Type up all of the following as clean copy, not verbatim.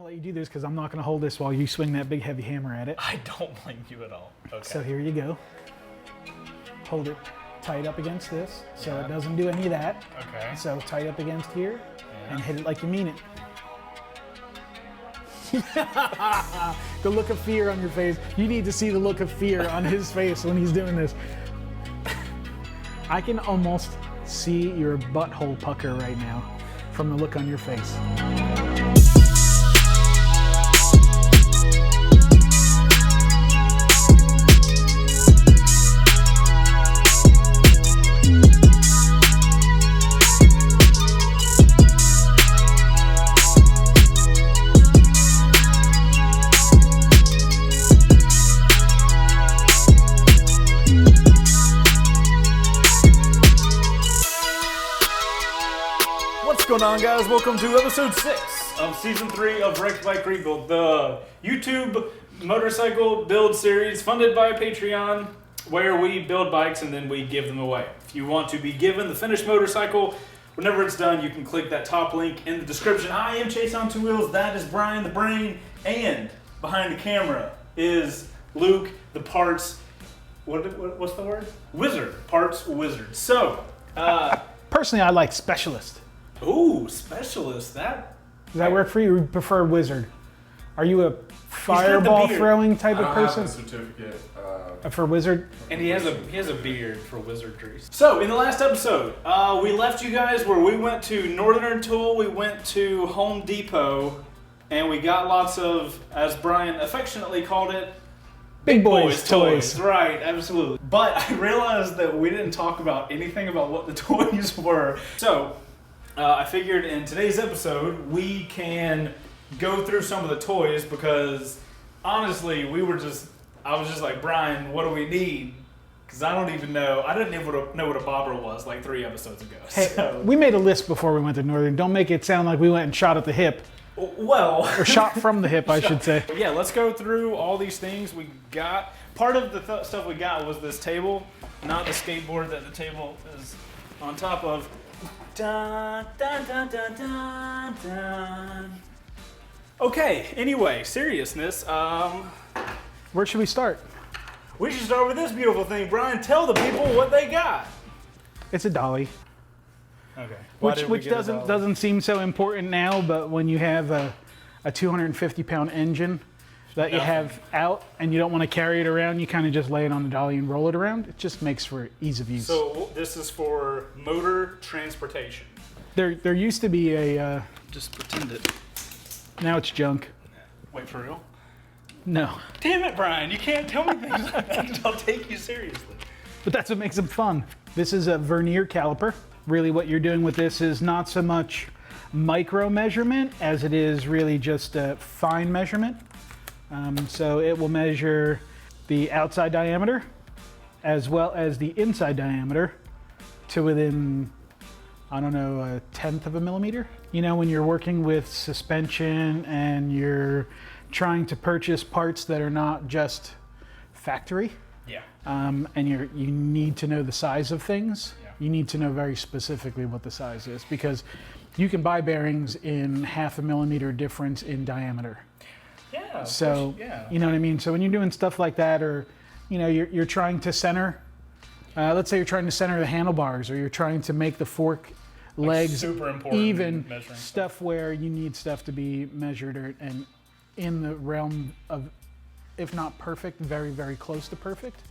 let you do this because I'm not going to hold this while you swing that big heavy hammer at it. I don't blame you at all. Okay. So here you go. Hold it tight up against this so it doesn't do any of that. Okay. So tight up against here and hit it like you mean it. The look of fear on your face. You need to see the look of fear on his face when he's doing this. I can almost see your butthole pucker right now from the look on your face. What's going on, guys? Welcome to episode 6 of season 3 of Wrecked Bike Rebuild, the YouTube motorcycle build series funded by Patreon, where we build bikes and then we give them away. If you want to be given the finished motorcycle, whenever it's done, you can click that top link in the description. I am Chaseontwowheels, that is Brian the Brain, and behind the camera is Luke, the parts, what's the word? Wizard, parts wizard. So, Personally, I like specialist. ooh, specialist, that... Does that work for you? Or you prefer wizard? Are you a fireball throwing type of person? I have the certificate. For wizard? And he has a beard for wizardry. So in the last episode, we left you guys where we went to Northern Tool, we went to Home Depot, and we got lots of, as Brian affectionately called it, Big boys toys. Right, absolutely. But I realized that we didn't talk about anything about what the toys were. So I figured in today's episode we can go through some of the toys because honestly I was just like, Brian, what do we need? Because I don't even know. I didn't even know what a bobber was like 3 episodes ago. Hey, so. we made a list before we went to Northern. Don't make it sound like we went and shot at the hip. Well. Or shot from the hip, I should say. Yeah, let's go through all these things we got. Part of the stuff we got was this table, not the skateboard that the table is on top of. Dun, dun, dun, dun, dun, dun. Okay, anyway, seriousness. Where should we start? We should start with this beautiful thing. Brian, tell the people what they got. It's a dolly. Okay. Which doesn't seem so important now, but when you have a 250-pound engine that you have out and you don't want to carry it around, you kind of just lay it on the dolly and roll it around. It just makes for ease of use. So this is for motor transportation. There used to be a... Just pretend it. now it's junk. Wait, for real? No. Damn it, Brian. You can't tell me things like that. I'll take you seriously. But that's what makes them fun. This is a vernier caliper. Really what you're doing with this is not so much micro measurement as it is really just a fine measurement. So it will measure the outside diameter as well as the inside diameter to within, I don't know, 1/10 of a millimeter. You know, when you're working with suspension and you're trying to purchase parts that are not just factory, Yeah. and you need to know the size of things. Yeah. You need to know very specifically what the size is because you can buy bearings in 1/2 millimeter difference in diameter. Yeah. So, yeah. you know what I mean? So when you're doing stuff like that, or, you know, you're trying to center, let's say you're trying to center the handlebars, or you're trying to make the fork legs super important even, measuring stuff where you need stuff to be measured and in the realm of, if not perfect, very, very close to perfect.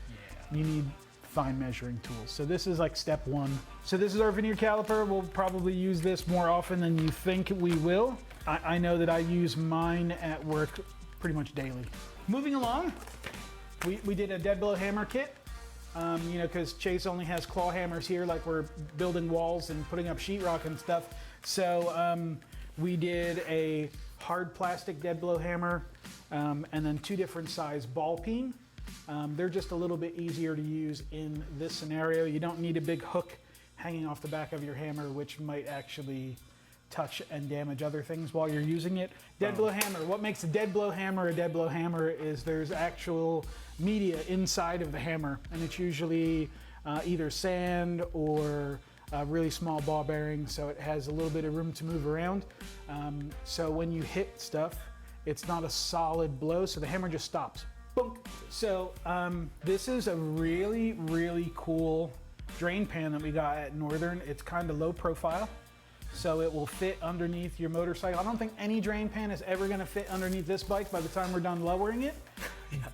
Yeah. You need fine measuring tools. So this is like step 1. So this is our vernier caliper. We'll probably use this more often than you think we will. I know that I use mine at work pretty much daily. Moving along, we did a dead blow hammer kit. You know, because Chase only has claw hammers here, like we're building walls and putting up sheetrock and stuff. So we did a hard plastic dead blow hammer and then 2 different size ball peen. They're just a little bit easier to use in this scenario. You don't need a big hook hanging off the back of your hammer, which might actually touch and damage other things while you're using it. Dead blow hammer. What makes a dead blow hammer is there's actual media inside of the hammer, and it's usually either sand or a really small ball bearing, so it has a little bit of room to move around. So when you hit stuff, it's not a solid blow, so the hammer just stops. Boom. So this is a really, really cool drain pan that we got at Northern. It's kind of low profile, so it will fit underneath your motorcycle. I don't think any drain pan is ever gonna fit underneath this bike by the time we're done lowering it.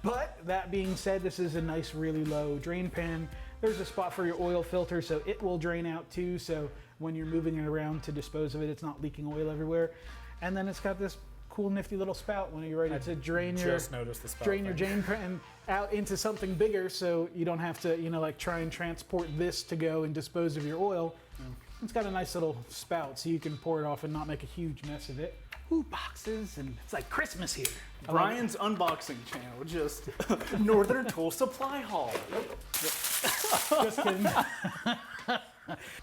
But that being said, this is a nice, really low drain pan. There's a spot for your oil filter, so it will drain out too. So when you're moving it around to dispose of it, it's not leaking oil everywhere. And then it's got this cool, nifty little spout when you're ready to drain your drain pan out into something bigger, so you don't have to, like try and transport this to go and dispose of your oil. It's got a nice little spout, so you can pour it off and not make a huge mess of it. Ooh, boxes, and it's like Christmas here. Brian's unboxing channel, just Northern Tool Supply Haul. Just kidding.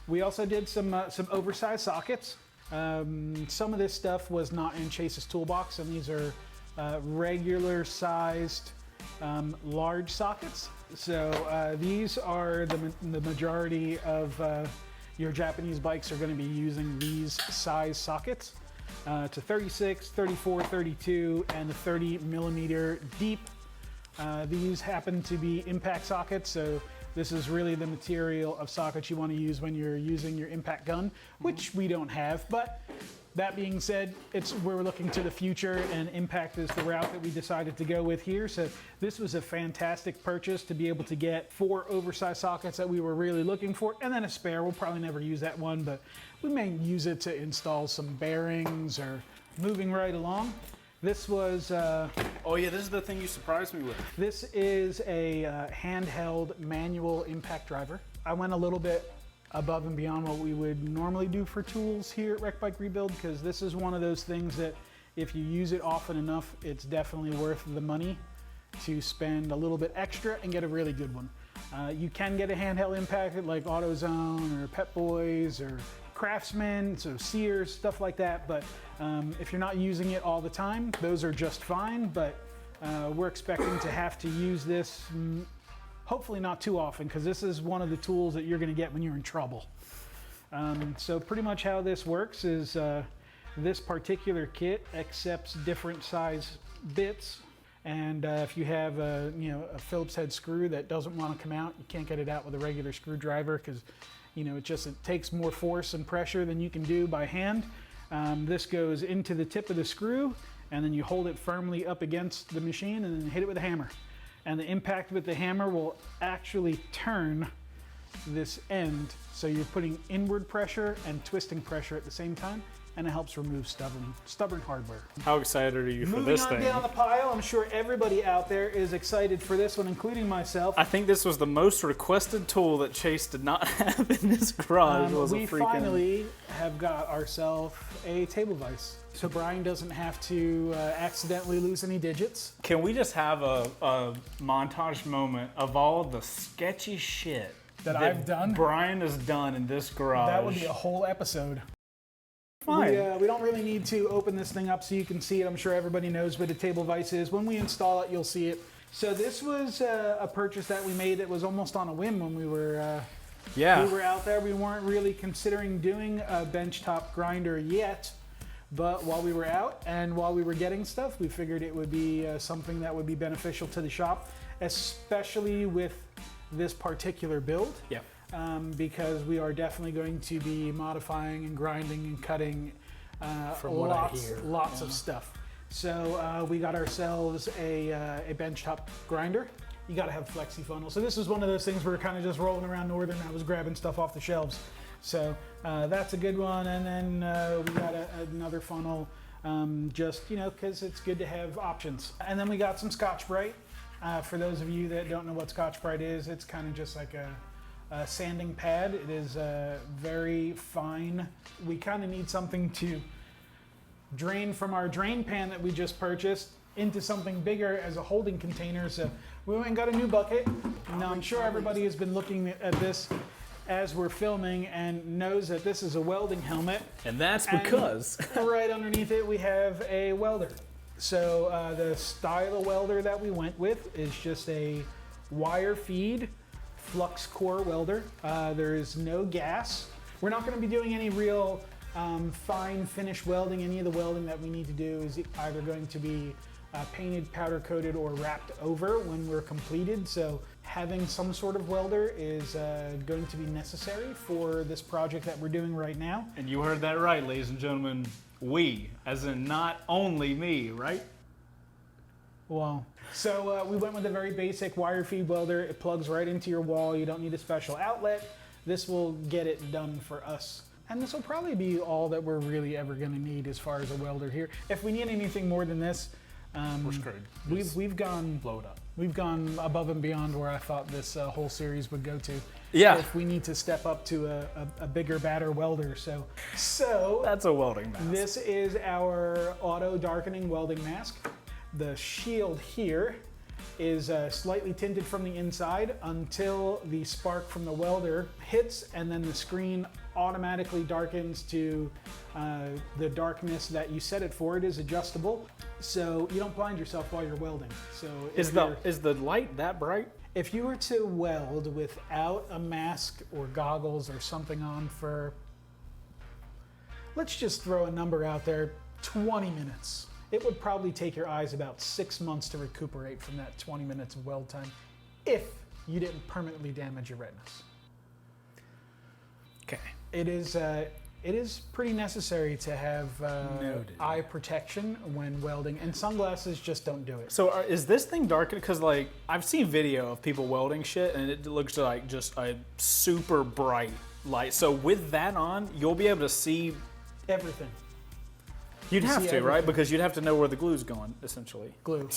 We also did some oversized sockets. Some of this stuff was not in Chase's toolbox, and these are regular sized large sockets. So these are the majority of your Japanese bikes are going to be using these size sockets. To 36, 34, 32, and the 30 millimeter deep. These happen to be impact sockets, so this is really the material of sockets you want to use when you're using your impact gun, which we don't have. But that being said, we're looking to the future, and impact is the route that we decided to go with here. So this was a fantastic purchase to be able to get 4 oversized sockets that we were really looking for, and then a spare. We'll probably never use that one, but we may use it to install some bearings or moving right along. This was... oh yeah, this is the thing you surprised me with. This is a handheld manual impact driver. I went a little bit above and beyond what we would normally do for tools here at Wreck Bike Rebuild, because this is one of those things that if you use it often enough, it's definitely worth the money to spend a little bit extra and get a really good one. You can get a handheld impact like AutoZone or Pep Boys or Craftsman, so Sears, stuff like that. But if you're not using it all the time, those are just fine. But we're expecting to have to use this hopefully not too often, because this is one of the tools that you're going to get when you're in trouble. So pretty much how this works is this particular kit accepts different size bits, and if you have a Phillips head screw that doesn't want to come out, you can't get it out with a regular screwdriver, because it takes more force and pressure than you can do by hand. This goes into the tip of the screw, and then you hold it firmly up against the machine and then hit it with a hammer. And the impact with the hammer will actually turn this end, so you're putting inward pressure and twisting pressure at the same time, and it helps remove stubborn hardware. How excited are you for this thing? Moving on down the pile, I'm sure everybody out there is excited for this one, including myself. I think this was the most requested tool that Chase did not have in his garage. We finally have got ourselves a table vise, so Brian doesn't have to accidentally lose any digits. Can we just have a montage moment of all the sketchy shit that I've done? Brian has done in this garage. That would be a whole episode. Fine. We don't really need to open this thing up so you can see it. I'm sure everybody knows what a table vise is. When we install it, you'll see it. So this was a purchase that we made that was almost on a whim when we were out there. We weren't really considering doing a benchtop grinder yet, but while we were out and while we were getting stuff, we figured it would be something that would be beneficial to the shop, especially with this particular build. Yeah. Because we are definitely going to be modifying and grinding and cutting lots of stuff. So we got ourselves a benchtop grinder. You got to have flexi funnel. So this is one of those things where we're kind of just rolling around Northern. I was grabbing stuff off the shelves. So that's a good one. And then we got another funnel, just because it's good to have options. And then we got some Scotch-Brite. For those of you that don't know what Scotch-Brite is, it's kind of just like a sanding pad. It is very fine. We kind of need something to drain from our drain pan that we just purchased into something bigger as a holding container. So we went and got a new bucket. Now I'm sure everybody has been looking at this as we're filming and knows that this is a welding helmet. And that's because right underneath it we have a welder. So the style of welder that we went with is just a wire feed flux core welder. There is no gas. We're not going to be doing any real fine finish welding. Any of the welding that we need to do is either going to be painted, powder coated, or wrapped over when we're completed. So having some sort of welder is going to be necessary for this project that we're doing right now. And you heard that right, ladies and gentlemen. We, as in not only me, right? Well, so we went with a very basic wire feed welder. It plugs right into your wall. You don't need a special outlet. This will get it done for us. And this will probably be all that we're really ever going to need as far as a welder here. If we need anything more than this, we're screwed. We've gone Blow it up. We've gone above and beyond where I thought this whole series would go to. Yeah. If we need to step up to a bigger, badder welder. So That's a welding mask. this is our auto darkening welding mask. The shield here is slightly tinted from the inside until the spark from the welder hits, and then the screen automatically darkens to the darkness that you set it for. It is adjustable, so you don't blind yourself while you're welding. So Is the light that bright? if you were to weld without a mask or goggles or something on for, let's just throw a number out there, 20 minutes. It would probably take your eyes about 6 months to recuperate from that 20 minutes of weld time if you didn't permanently damage your retinas. Okay. It is pretty necessary to have eye protection when welding, and sunglasses just don't do it. So is this thing darkened? Because like I've seen video of people welding shit, and it looks like just a super bright light. So with that on, you'll be able to see Everything. You'd You have see to, everything. right? Because you'd have to know where the glue's going, essentially. Glue.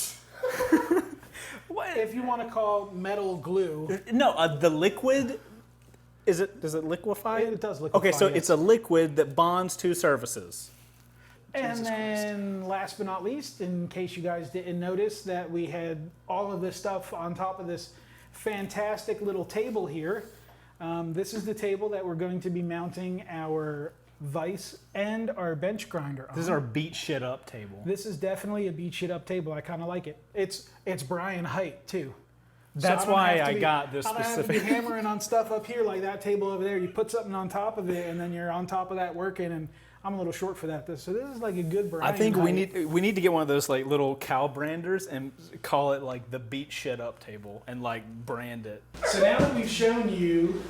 What? If you want to call metal glue, No, the liquid. Does it liquefy? it does liquefy. Okay, so yes. it's a liquid that bonds two surfaces. And Jesus then, last but not least, in case you guys didn't notice, that we had all of this stuff on top of this fantastic little table here. This is the table that we're going to be mounting our vise and our bench grinder on. This is our beat shit up table. This is definitely a beat shit up table. I kind of like it. It's Brian height too. That's I don't why have to I be- got this I don't have to be specific. hammering on stuff up here like that table over there. You put something on top of it, and then you're on top of that working. And I'm a little short for that. So this is like a good Brian. I think we height. need to get one of those like little cow branders and call it like the beat shit up table and like brand it. So now that we've shown you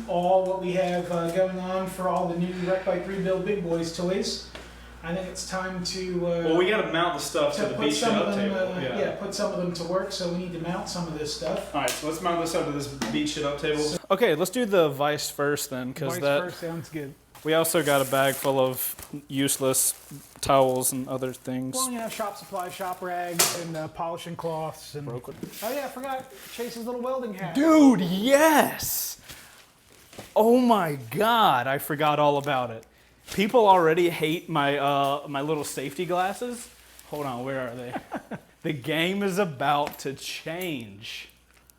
all what we have going on for all the new Wreck Bike Rebuild Big Boys toys, I think it's time to Well, we got to mount the stuff to the put beat shit some up of them, table. put some of them to work. So we need to mount some of this stuff. All right, so let's mount this up to this beat shit up table. Okay, let's do the vise first then, because Vice that first sounds good. we also got a bag full of useless towels and other things. Well, you know, shop supplies, shop rags, and polishing cloths. And Broke it. oh yeah, I forgot Chase's little welding hat. Dude, yes! Oh my god, I forgot all about it. People already hate my my little safety glasses. Hold on, where are they? The game is about to change.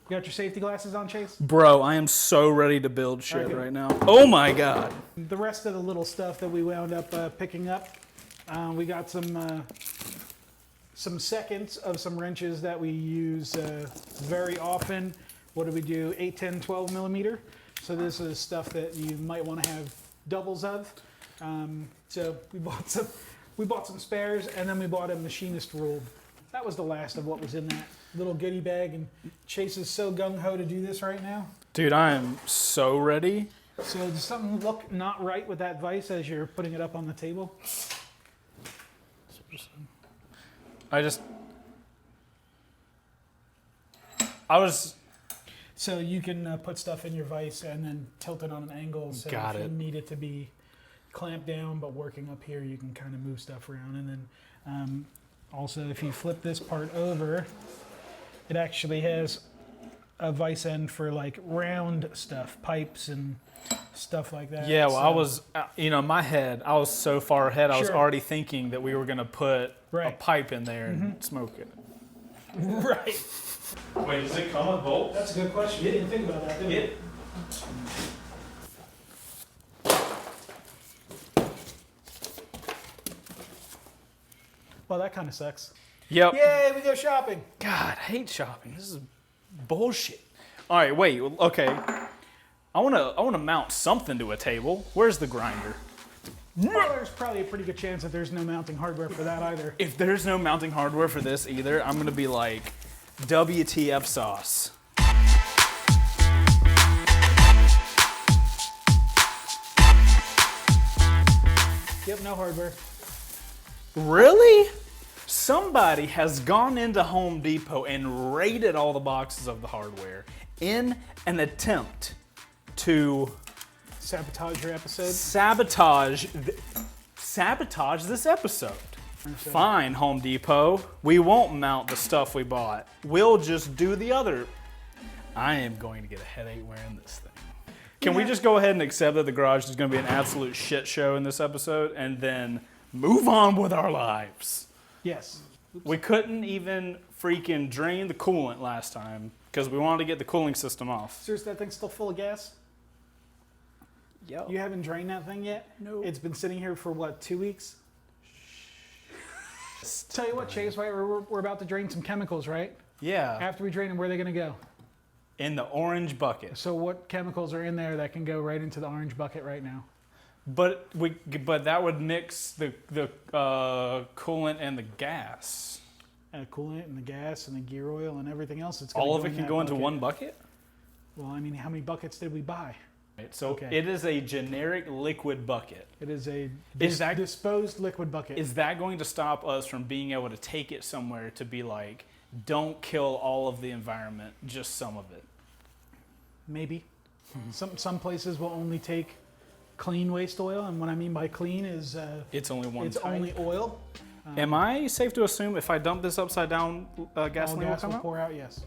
You got your safety glasses on, Chase? Bro, I am so ready to build shit Okay. right now. Oh my god. The rest of the little stuff that we wound up picking up, we got some seconds of some wrenches that we use very often. What do we do? 8, 10, 12 millimeter. So this is stuff that you might want to have doubles of. So we bought some spares, and then we bought a machinist rule. That was the last of what was in that little goodie bag, and Chase is so gung-ho to do this right now. Dude, I am so ready. So does something look not right with that vise as you're putting it up on the table? So you can put stuff in your vise and then tilt it on an angle. So Got if you it. need it to be clamped down but working up here, you can kind of move stuff around. And then also if you flip this part over, it actually has a vise end for like round stuff, pipes and stuff like that. Yeah, well, So- I was, my head, I was so far ahead, I was Sure. already thinking that we were going to put a Right. pipe in there and smoke it. Right. Wait, does it come with bolts? That's a good question. You didn't think about that, did you? Well, that kind of sucks. Yep. Yay, we go shopping. God, I hate shopping. This is bullshit. All right, wait. Okay. I want to mount something to a table. Where's the grinder? Well, there's probably a pretty good chance that there's no mounting hardware for that either. If there's no mounting hardware for this either, I'm gonna be like, WTF sauce. Yep, no hardware. Really? Somebody has gone into Home Depot and raided all the boxes of the hardware in an attempt to Sabotage your episode. sabotage this episode. Fine, Home Depot. We won't mount the stuff we bought. We'll just do the other. I am going to get a headache wearing this thing. Can we just go ahead and accept that the garage is going to be an absolute shit show in this episode and then move on with our lives? Yes. We couldn't even freaking drain the coolant last time because we wanted to get the cooling system off. Seriously, that thing's still full of gas? Yo. You haven't drained that thing yet? No. It's been sitting here for what, 2 weeks? Tell you what, Chase, right? We're about to drain some chemicals, right? Yeah. After we drain them, where are they going to go? In the orange bucket. So what chemicals are in there that can go right into the orange bucket right now? But that would mix the coolant and the gas. Coolant and the gas and the gear oil and everything else. It's All of it can go into one bucket? Well, I mean, how many buckets did we buy? Right, so Okay. it is a generic liquid bucket. It is a that- disposed liquid bucket. Is that going to stop us from being able to take it somewhere to be like, don't kill all of the environment, just some of it? Maybe. Some places will only take clean waste oil, and what I mean by clean is It's only one it's type. only oil. Am I safe to assume if I dump this upside down, All gasoline will gas come will out? pour out. Yes.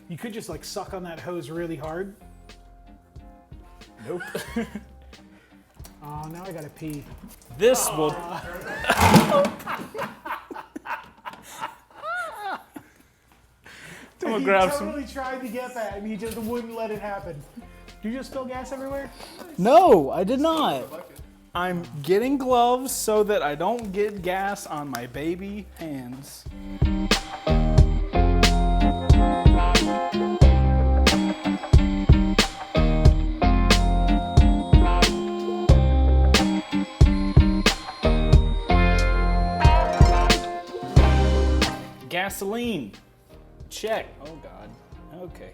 You could just like suck on that hose really hard. Nope. Oh, now I gotta pee. This will. I'm gonna grab some. He totally tried to get that, and he just wouldn't let it happen. Do you just spill gas everywhere? No, I did not. I'm getting gloves so that I don't get gas on my baby hands. Gasoline. Check. Oh God. Okay.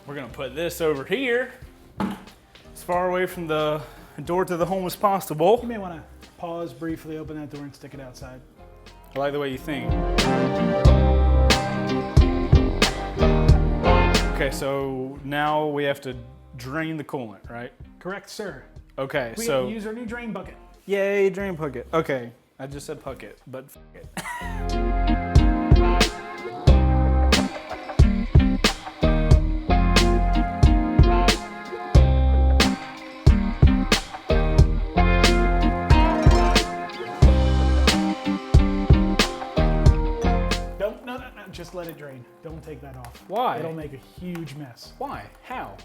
We're gonna put this over here, as far away from the door to the home as possible. You may want to pause briefly, open that door, and stick it outside. I like the way you think. Okay, so now we have to drain the coolant, right? Correct, sir. Okay, We so use our new drain bucket. yay, drain bucket. Okay, I just said bucket, but f it. Just let it drain. Don't take that off. Why? It'll make a huge mess. Why? How?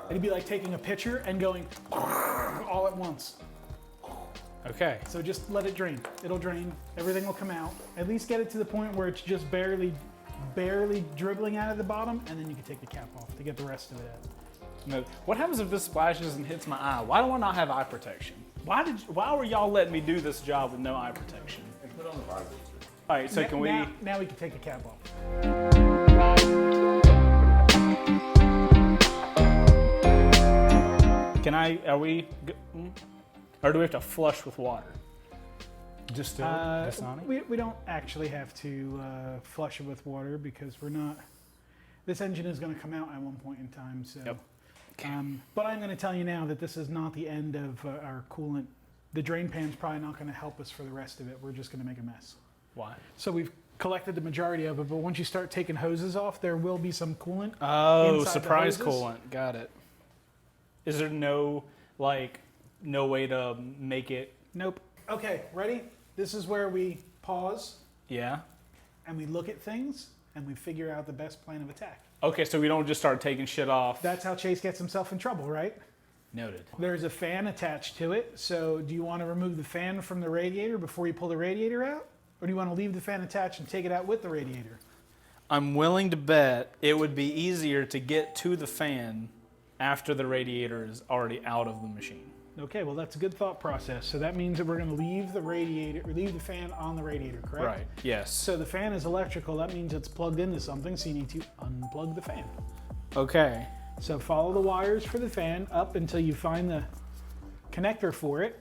It'd be like taking a pitcher and going all at once. Okay. So just let it drain. It'll drain. Everything will come out. At least get it to the point where it's just barely dribbling out of the bottom, and then you can take the cap off to get the rest of it out. No. What happens if this splashes and hits my eye? Why do I not have eye protection? Why were y'all letting me do this job with no eye protection? And put on the visor. All right, so can we? Now we can take the cap off. Can I? Are we? Or do we have to flush with water? Just Dasani? We don't actually have to flush it with water because we're not. This engine is going to come out at one point in time. So. Yep. But I'm going to tell you now that this is not the end of our coolant. The drain pan's probably not going to help us for the rest of it. We're just going to make a mess. Why? So we've collected the majority of it, but once you start taking hoses off, there will be some coolant. Oh, inside the surprise hoses. coolant. Got it. Is there no way to make it? Nope. Okay, ready? This is where we pause Yeah. and we look at things and we figure out the best plan of attack. Okay, so we don't just start taking shit off. That's how Chase gets himself in trouble, right? Noted. There's a fan attached to it. So do you want to remove the fan from the radiator before you pull the radiator out? Or do you want to leave the fan attached and take it out with the radiator? I'm willing to bet it would be easier to get to the fan after the radiator is already out of the machine. Okay, well that's a good thought process. So that means that we're going to leave the fan on the radiator, correct? Right. Yes. So the fan is electrical. That means it's plugged into something. So you need to unplug the fan. Okay. So follow the wires for the fan up until you find the connector for it.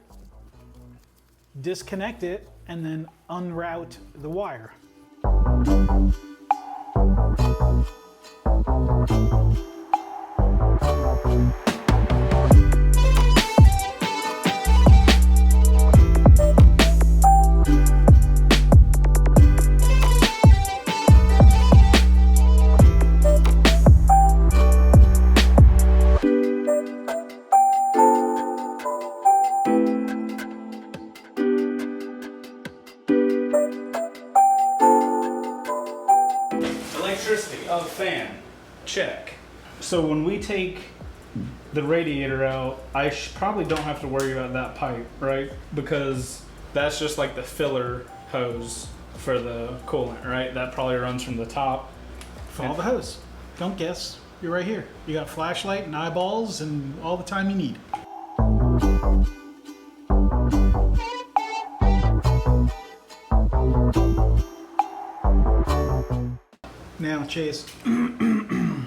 Disconnect it and then unroute the wire. Electricity of fan. Check. So when we take the radiator out, I probably don't have to worry about that pipe, right? Because that's just like the filler hose for the coolant, right? That probably runs from the top. Follow the hose. Don't guess. You're right here. You got flashlight and eyeballs and all the time you need. Now, Chase, you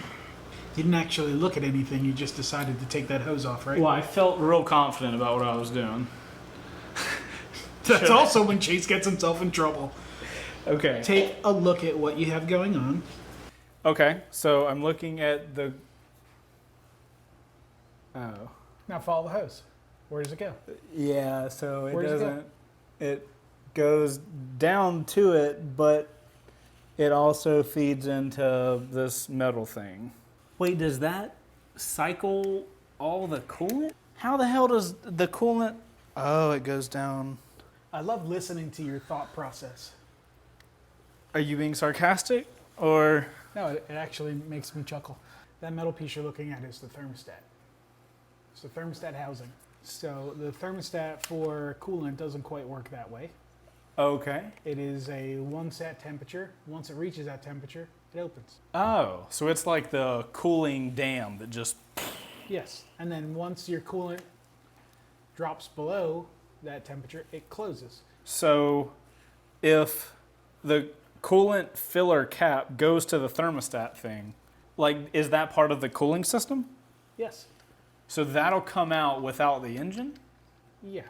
didn't actually look at anything. You just decided to take that hose off, right? Well, I felt real confident about what I was doing. That's also when Chase gets himself in trouble. Okay. Take a look at what you have going on. Okay, so I'm looking at the... Oh. Now follow the hose. Where does it go? Yeah, so Where does it go? It goes down to it, but it also feeds into this metal thing. Wait, does that cycle all the coolant? How the hell does the coolant... Oh, it goes down. I love listening to your thought process. Are you being sarcastic, or... No, it actually makes me chuckle. That metal piece you're looking at is the thermostat. It's the thermostat housing. So the thermostat for coolant doesn't quite work that way. Okay. It is a one set temperature. Once it reaches that temperature, it opens. Oh, so it's like the cooling dam that just... Yes, and then once your coolant drops below that temperature, it closes. So if the coolant filler cap goes to the thermostat thing, like, is that part of the cooling system? Yes. So that'll come out without the engine? Yeah.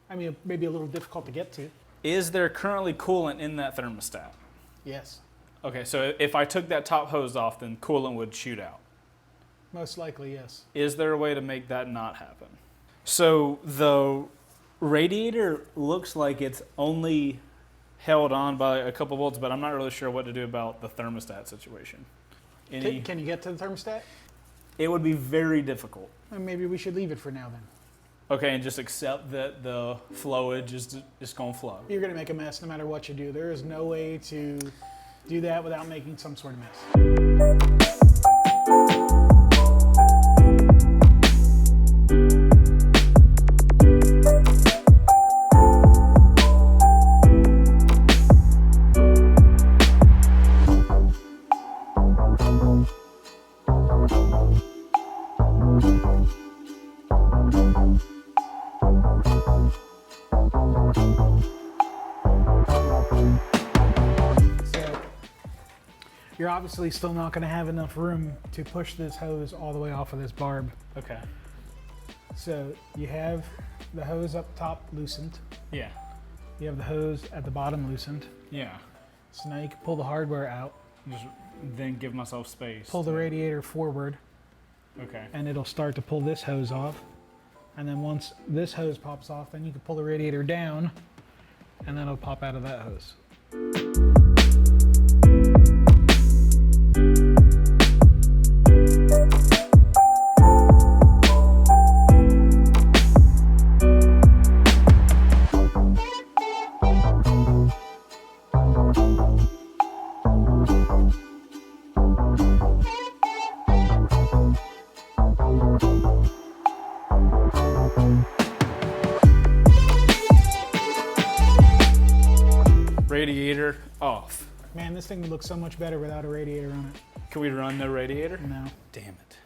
I mean, it may be a little difficult to get to. Is there currently coolant in that thermostat? Yes. Okay, so if I took that top hose off, then coolant would shoot out. Most likely, yes. Is there a way to make that not happen? So the radiator looks like it's only held on by a couple volts, but I'm not really sure what to do about the thermostat situation. Can you get to the thermostat? It would be very difficult. Maybe we should leave it for now then. Okay, and just accept that the flowage is just going to flow. You're going to make a mess no matter what you do. There is no way to do that without making some sort of mess. You're obviously still not going to have enough room to push this hose all the way off of this barb. Okay. So you have the hose up top loosened. Yeah. You have the hose at the bottom loosened. Yeah. So now you can pull the hardware out. Just then give myself space. Pull the radiator forward. Okay. And it'll start to pull this hose off. And then once this hose pops off, then you can pull the radiator down and then it'll pop out of that hose. Radiator off. Man, this thing would look so much better without a radiator on it. Can we run no radiator? No. Damn it.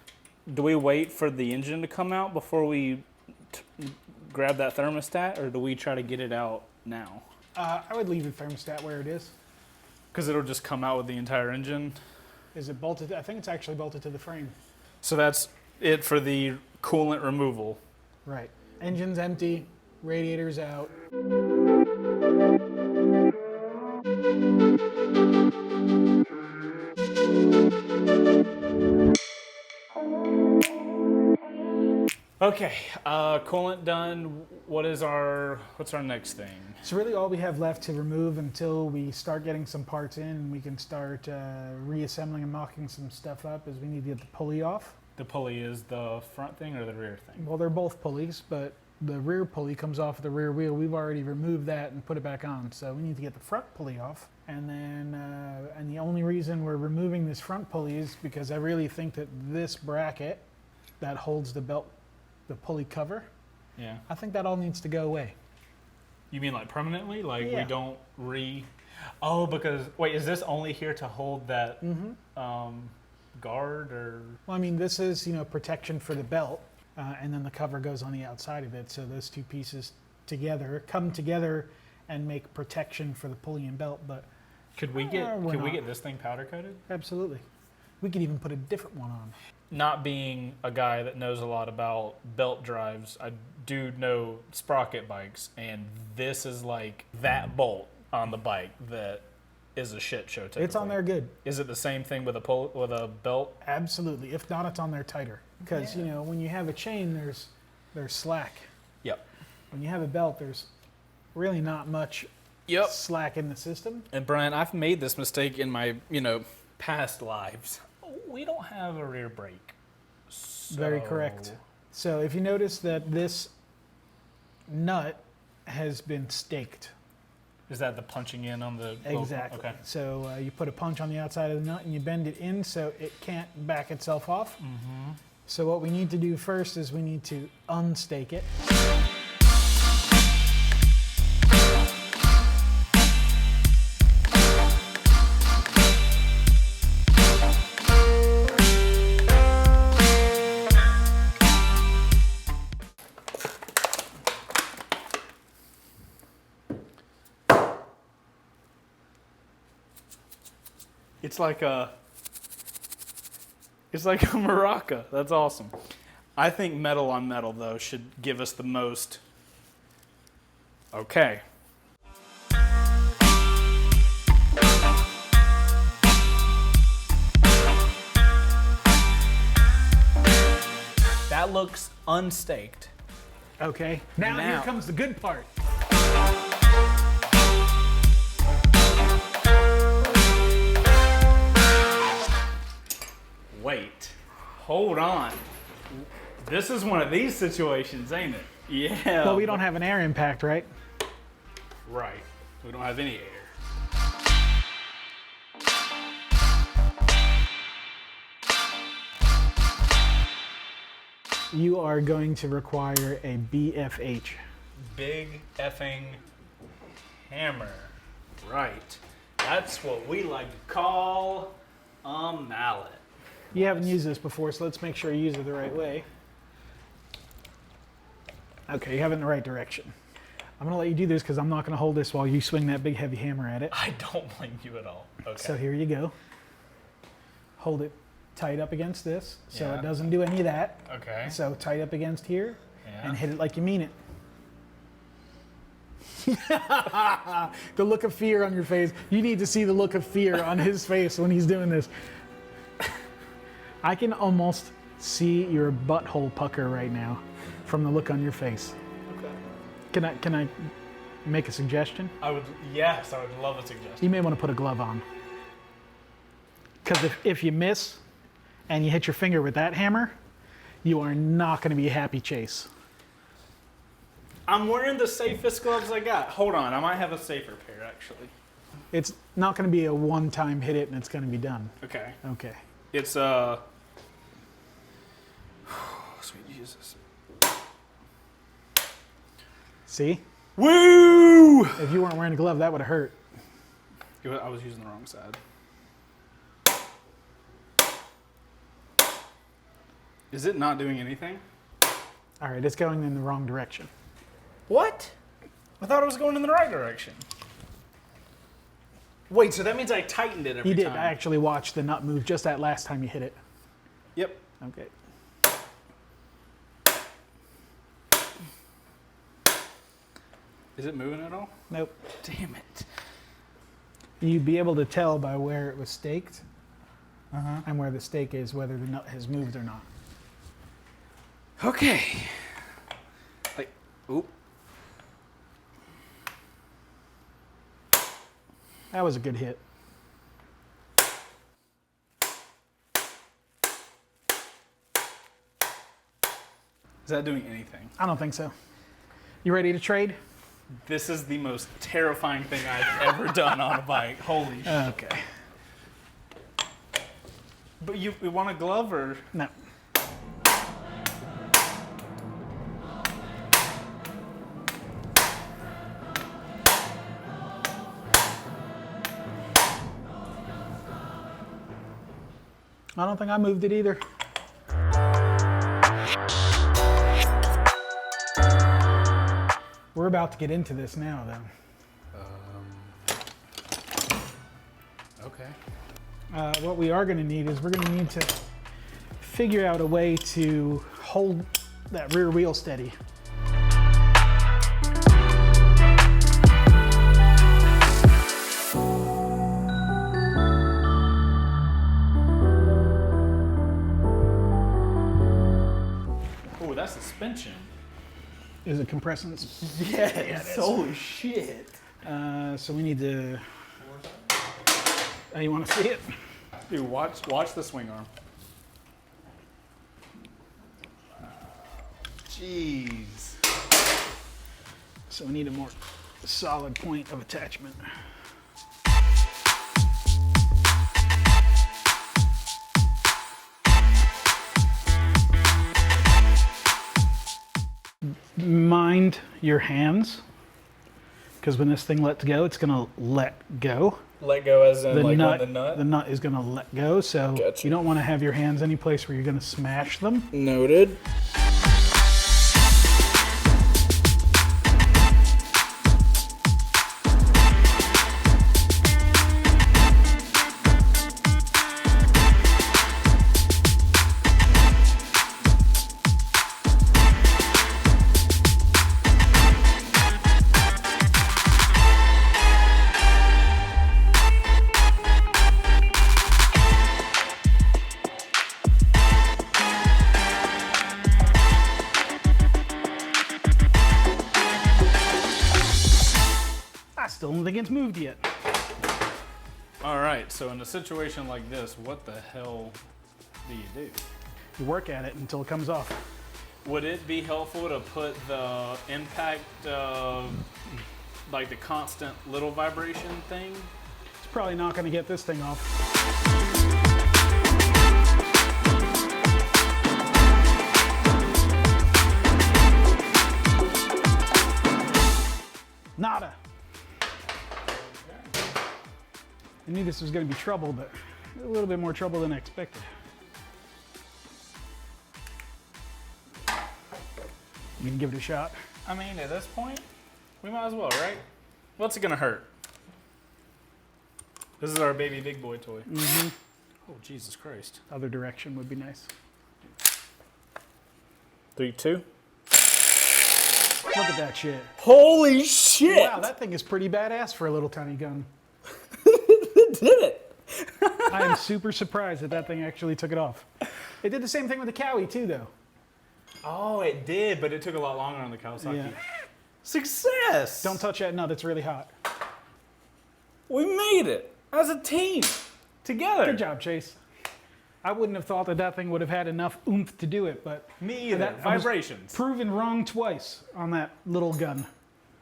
Do we wait for the engine to come out before we grab that thermostat, or do we try to get it out now? I would leave the thermostat where it is. Because it'll just come out with the entire engine. Is it bolted? I think it's actually bolted to the frame. So that's it for the coolant removal. Right. Engine's empty, radiator's out. Okay, coolant done. What's our next thing? So really all we have left to remove until we start getting some parts in and we can start reassembling and mocking some stuff up is we need to get the pulley off. The pulley is the front thing or the rear thing? Well, they're both pulleys, but the rear pulley comes off the rear wheel. We've already removed that and put it back on. So we need to get the front pulley off. And then, and the only reason we're removing this front pulley is because I really think that this bracket that holds the belt, the pulley cover, Yeah. I think that all needs to go away. You mean like permanently? Like Yeah. we don't Oh, because wait, is this only here to hold that guard or? Well, I mean, this is, protection for the belt, and then the cover goes on the outside of it. So those two pieces together come together and make protection for the pulley and belt. But Could we get this thing powder coated? absolutely, we could even put a different one on. Not being a guy that knows a lot about belt drives, I do know sprocket bikes, and this is like that bolt on the bike that is a shit show. Typically. It's on there good. Is it the same thing with a belt? Absolutely. If not, it's on there tighter. Because when you have a chain, there's slack. Yep. When you have a belt, there's really not much slack in the system. And Brian, I've made this mistake in my past lives. We don't have a rear brake. Very correct. So if you notice that this nut has been staked. Is that the punching in on the... Exactly. Okay. So you put a punch on the outside of the nut and you bend it in so it can't back itself off. Mm-hmm. So what we need to do first is we need to unstake it. It's like a maraca. That's awesome. I think metal on metal, though, should give us the most. Okay. That looks unstaked. Okay. Now here comes the good part. Wait, hold on. This is one of these situations, ain't it? Yeah. Well, we don't have an air impact, right? Right. We don't have any air. You are going to require a BFH. Big effing hammer. Right. That's what we like to call a mallet. You haven't used this before, so let's make sure you use it the right way. Okay, you have it in the right direction. I'm gonna let you do this because I'm not gonna hold this while you swing that big heavy hammer at it. I don't blame you at all. Okay. So here you go. Hold it tight up against this so Yeah. it doesn't do any of that. Okay. So tight up against here Yeah. and hit it like you mean it. The look of fear on your face. You need to see the look of fear on his face when he's doing this. I can almost see your butthole pucker right now from the look on your face. Okay. Can I make a suggestion? Yes, I would love a suggestion. You may want to put a glove on. Because if you miss and you hit your finger with that hammer, you are not going to be a happy Chase. I'm wearing the safest gloves I got. Hold on, I might have a safer pair actually. It's not going to be a one-time hit it and it's going to be done. Okay. Okay. It's sweet Jesus. See? Woo! If you weren't wearing a glove, that would have hurt. I was using the wrong side. Is it not doing anything? All right, it's going in the wrong direction. What? I thought it was going in the right direction. Wait, so that means I tightened it every You did. time. I actually watched the nut move just that last time you hit it. Yep. Okay. Is it moving at all? Nope. Damn it. You'd be able to tell by where it was staked and where the stake is whether the nut has moved or not. Okay. Like, oop. That was a good hit. Is that doing anything? I don't think so. You ready to trade? This is the most terrifying thing I've ever done on a bike. Holy shit. Okay. But you want a glove or? No. I don't think I moved it either. We're about to get into this now, though. Okay. What we are going to need is we're going to need to figure out a way to hold that rear wheel steady. Oh, that's suspension. Is it compressing? Yes. Holy shit. So we need to. Oh, you want to see it? Dude, watch the swing arm. Jeez. So we need a more solid point of attachment. Mind your hands, because when this thing lets go, it's going to let go. Let go as in The nut, on the nut? the nut is going to let go, so Gotcha. you don't want to have your hands any place where you're going to smash them. Noted. I still don't think it's moved yet. All right, so in a situation like this, what the hell do you do? You work at it until it comes off. Would it be helpful to put the impact, like the constant little vibration thing? It's probably not going to get this thing off. Nada. I knew this was going to be trouble, but a little bit more trouble than I expected. You can give it a shot. I mean, at this point, we might as well, right? What's it gonna hurt? This is our baby big boy toy. Mm-hmm. Oh, Jesus Christ. Other direction would be nice. 3, 2. Look at that shit. Holy shit! Wow, that thing is pretty badass for a little tiny gun. It did it! I am super surprised that that thing actually took it off. It did the same thing with the Cowie too, though. Oh, it did, but it took a lot longer on the Kawasaki. Yeah. Success! Don't touch that nut, it's really hot. We made it as a team together. Good job, Chase. I wouldn't have thought that that thing would have had enough oomph to do it, but Me either. that- I was Vibrations. proven wrong twice on that little gun.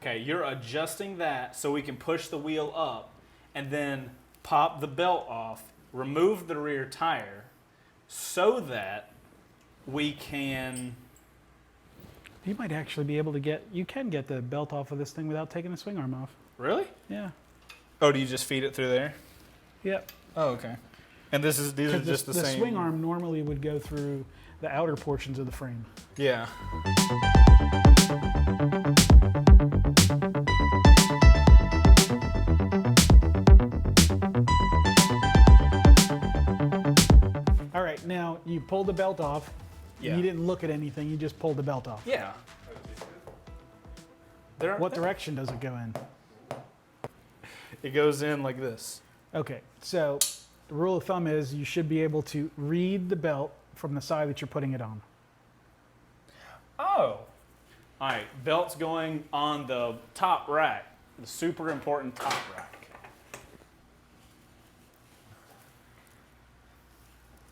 Okay, you're adjusting that so we can push the wheel up and then pop the belt off, remove the rear tire so that we can... You might actually be able to get, you can get the belt off of this thing without taking the swing arm off. Really? Yeah. Oh, do you just feed it through there? Yep. Oh, okay. And these are just the same. The swing arm normally would go through the outer portions of the frame. Yeah. All right, now you pulled the belt off. Yeah. You didn't look at anything, you just pulled the belt off. Yeah. What direction does it go in? It goes in like this. Okay, so the rule of thumb is you should be able to read the belt from the side that you're putting it on. Oh. All right, belt's going on the top rack, the super important top rack.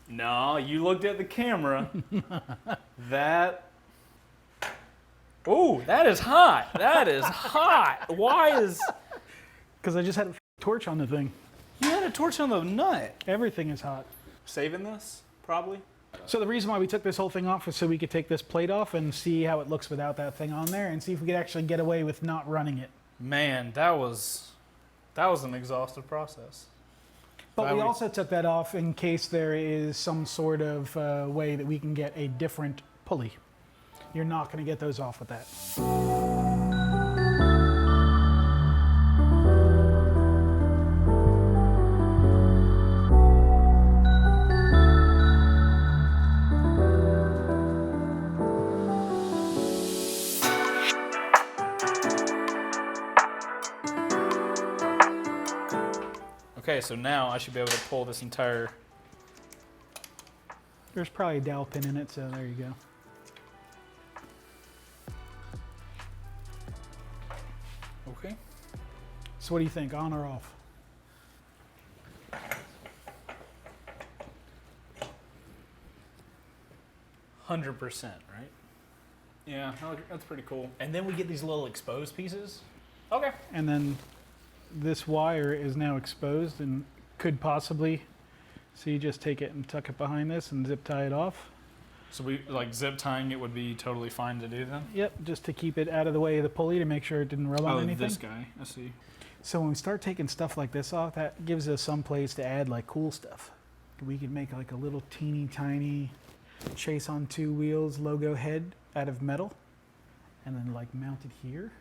No, you looked at the camera. That. Ooh, that is hot. That is hot. Why is. Because I just had a torch on the thing. You had a torch on the nut. Everything is hot. Saving this, probably? So the reason why we took this whole thing off was so we could take this plate off and see how it looks without that thing on there and see if we could actually get away with not running it. Man, that was an exhaustive process. But we also took that off in case there is some sort of way that we can get a different pulley. You're not going to get those off with that. Okay, so now I should be able to pull this entire... There's probably a dowel pin in it, so there you go. Okay. So what do you think, on or off? %100%, right? Yeah, that's pretty cool. And then we get these little exposed pieces. Okay. And then this wire is now exposed and could possibly, so you just take it and tuck it behind this and zip tie it off. So we, like, zip tying it would be totally fine to do then? Yep, just to keep it out of the way of the pulley to make sure it didn't rub on anything. This guy, I see. So when we start taking stuff like this off, that gives us some place to add like cool stuff. We could make like a little teeny tiny Chaseontwowheels logo head out of metal and then like mount it here.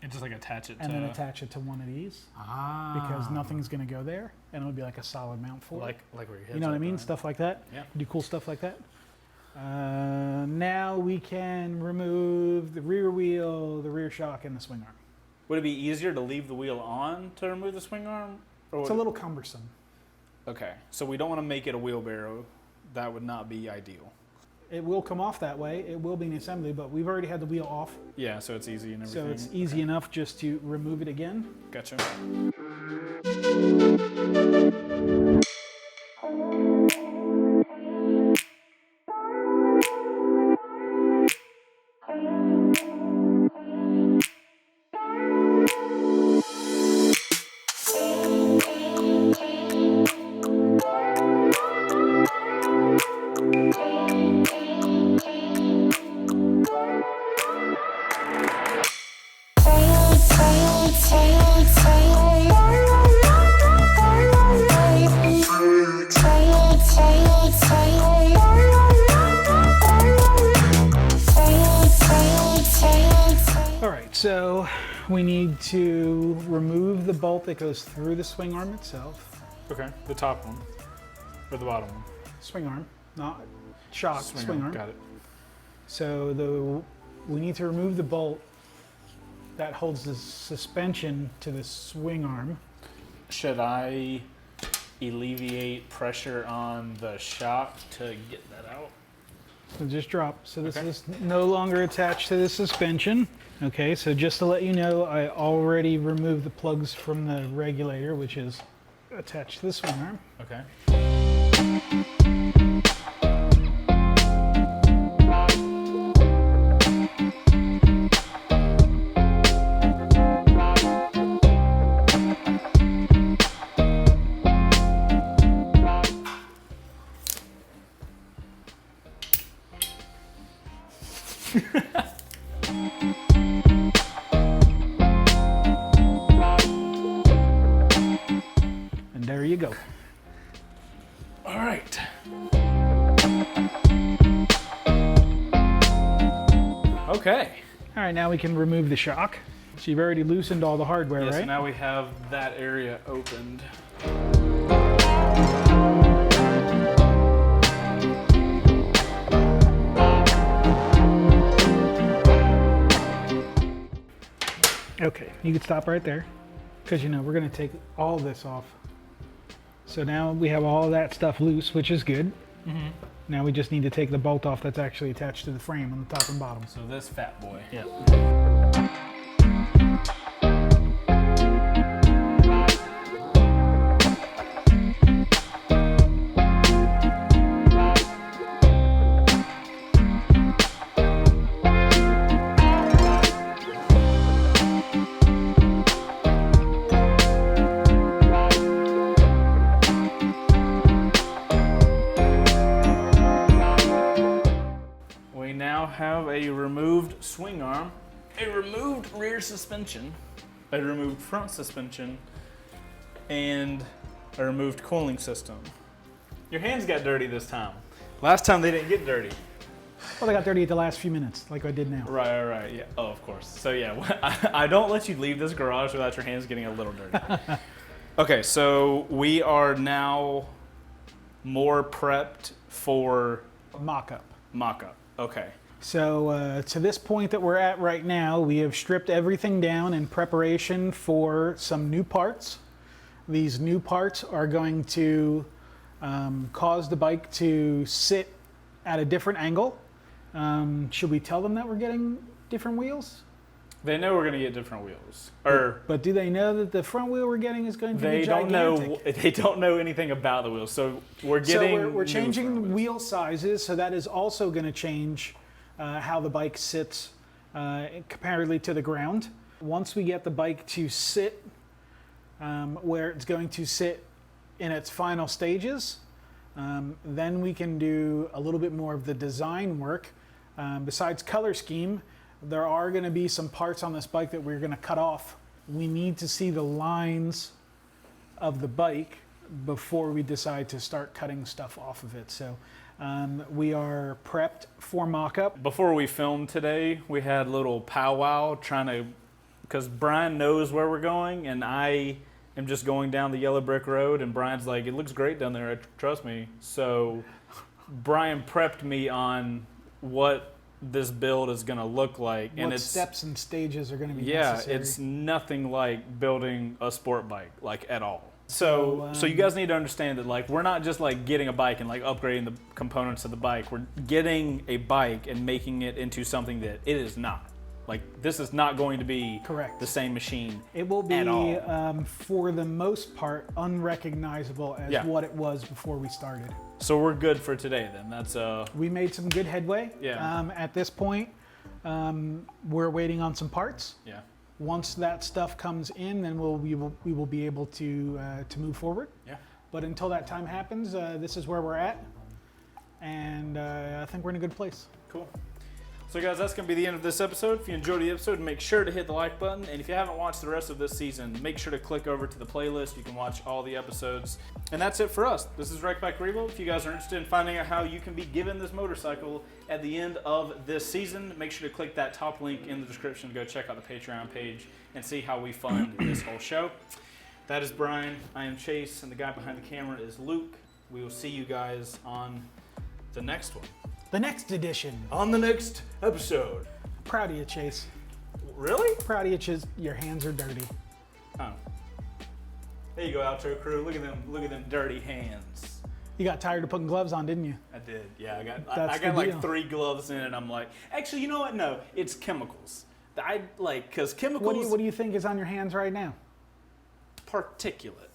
And just like attach it and then attach it to one of these. Because nothing's going to go there and it'll be like a solid mount for it. Like where your head's You know what I mean? right? Stuff like that. Yeah. Do cool stuff like that. Now we can remove the rear wheel, the rear shock, and the swing arm. Would it be easier to leave the wheel on to remove the swing arm? Or It's a little cumbersome. Okay, so we don't want to make it a wheelbarrow. That would not be ideal. It will come off that way. It will be an assembly, but we've already had the wheel off. Yeah, so it's easy and everything. So it's easy enough just to remove it again. Gotcha. So we need to remove the bolt that goes through the swing arm itself. Okay, the top one, or the bottom one? Swing arm, not shock, swing arm. Got it. So we need to remove the bolt that holds the suspension to the swing arm. Should I alleviate pressure on the shock to get that out? So just drop. So this is no longer attached to the suspension. Okay, so just to let you know, I already removed the plugs from the regulator, which is attached to the swing arm. Okay. And there you go. All right. Okay. All right, now we can remove the shock. So you've already loosened all the hardware, Yeah, right? so now we have that area opened. Okay, you can stop right there because we're going to take all this off. So now we have all that stuff loose, which is good. Mm-hmm. Now we just need to take the bolt off that's actually attached to the frame on the top and bottom. So this fat boy. Yeah. Have a removed swing arm, a removed rear suspension, a removed front suspension, and a removed cooling system. Your hands got dirty this time. Last time they didn't get dirty. Well, they got dirty at the last few minutes, like I did now. Right, yeah. Oh, of course. So yeah, I don't let you leave this garage without your hands getting a little dirty. Okay, so we are now more prepped for Mock-up. mock-up. Okay. So to this point that we're at right now, we have stripped everything down in preparation for some new parts. These new parts are going to cause the bike to sit at a different angle. Should we tell them that we're getting different wheels? They know we're going to get different wheels. But do they know that the front wheel we're getting is going to be gigantic? They don't know anything about the wheels. So we're getting. We're changing the wheel sizes, so that is also going to change how the bike sits comparatively to the ground. Once we get the bike to sit where it's going to sit in its final stages, then we can do a little bit more of the design work. Besides color scheme, there are going to be some parts on this bike that we're going to cut off. We need to see the lines of the bike before we decide to start cutting stuff off of it. So we are prepped for mock-up. Before we filmed today, we had a little powwow because Brian knows where we're going, and I am just going down the yellow brick road, and Brian's like, it looks great down there, trust me. So Brian prepped me on what this build is going to look like. What steps and stages are going to be Yeah, necessary. it's nothing like building a sport bike, like at all. So you guys need to understand that we're not just getting a bike and upgrading the components of the bike. We're getting a bike and making it into something that it is not. This is not going to be correct. The same machine. It will be at all. For the most part unrecognizable as what it was before we started. So we're good for today then. That's we made some good headway. Yeah. At this point, we're waiting on some parts. Yeah. Once that stuff comes in, then we will be able to move forward. Yeah. But until that time happens, this is where we're at, and I think we're in a good place. Cool. So guys, that's going to be the end of this episode. If you enjoyed the episode, make sure to hit the like button. And if you haven't watched the rest of this season, make sure to click over to the playlist. You can watch all the episodes. And that's it for us. This is Wreck Bike Revo. If you guys are interested in finding out how you can be given this motorcycle at the end of this season, make sure to click that top link in the description to go check out the Patreon page and see how we fund this whole show. That is Brian. I am Chase, and the guy behind the camera is Luke. We will see you guys on the next one. The next edition. On the next episode. Proud of you, Chase. Really? Proud of you, Chase. Your hands are dirty. Oh. There you go, outro crew. Look at them dirty hands. You got tired of putting gloves on, didn't you? I did. Yeah, I got 3 gloves in, and I'm like, actually, you know what? No, it's chemicals. Because chemicals. What do you think is on your hands right now? Particulate.